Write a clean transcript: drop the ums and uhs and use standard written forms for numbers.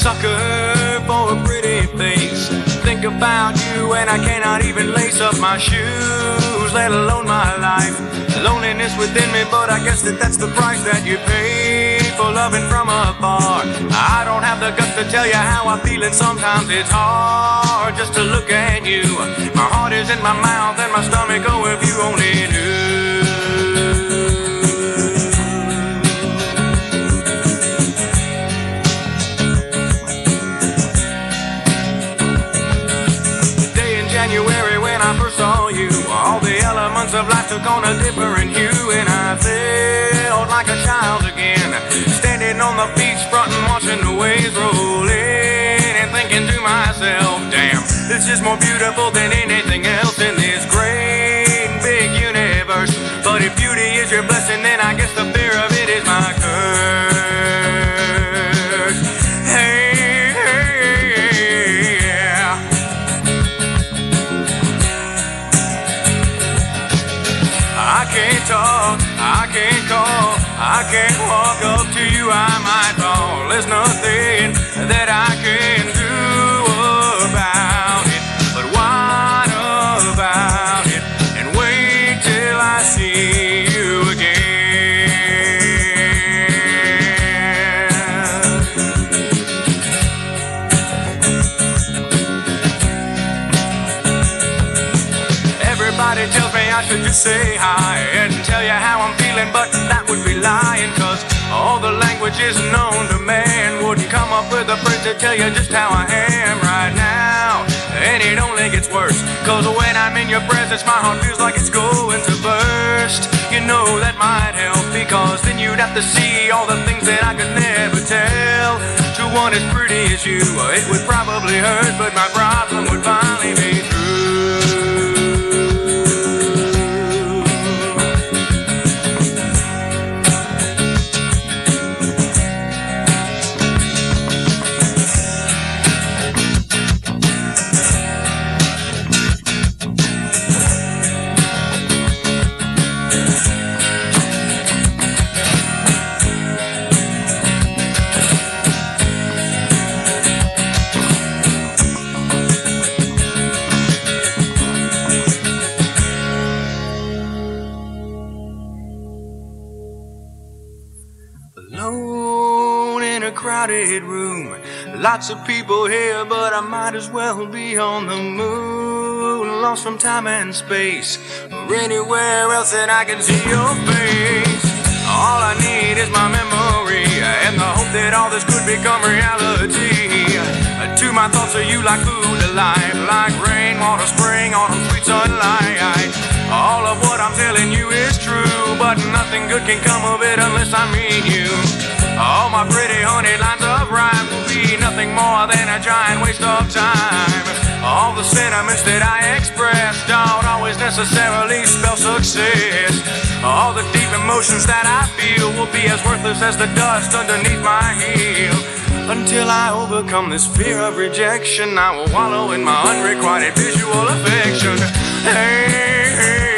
sucker for a pretty face. Think about you and I cannot even lace up my shoes, let alone my life. Loneliness within me, but I guess that's the price that you pay for loving from afar. I don't have the guts to tell you how I feel, and sometimes it's hard just to look at you. My heart is in my mouth and my stomach, oh, if you only knew. January when I first saw you, all the elements of life took on a different hue, and I felt like a child again, standing on the beachfront and watching the waves roll in, and thinking to myself, damn, this is more beautiful than anything else in this great big universe. But if beauty is your blessing, then I guess the fear of it is my curse. I can't call, I can't walk up to you, I might fall. There's nothing that I can do about it, but what about it? And wait till I see you again. Everybody tells me I should just say hi and tell you how I'm feeling, but that would be lying, cause all the languages known to man wouldn't come up with a phrase to tell you just how I am right now. And it only gets worse, cause when I'm in your presence my heart feels like it's going to burst. You know that might help, because then you'd have to see all the things that I could never tell to one as pretty as you. It would probably hurt, but my problem would finally be through. Alone in a crowded room, lots of people here, but I might as well be on the moon, lost from time and space, or anywhere else that I can see your face. All I need is my memory, and the hope that all this could become reality. To my thoughts of you like food to life, like rain, water, spring, autumn, sweet sunlight. All of what I'm telling you is true, but nothing good can come of it unless I meet you. All my pretty honey lines of rhyme will be nothing more than a giant waste of time. All the sentiments that I express don't always necessarily spell success. All the deep emotions that I feel will be as worthless as the dust underneath my heel. Until I overcome this fear of rejection, I will wallow in my unrequited visual affection. Hey, hey.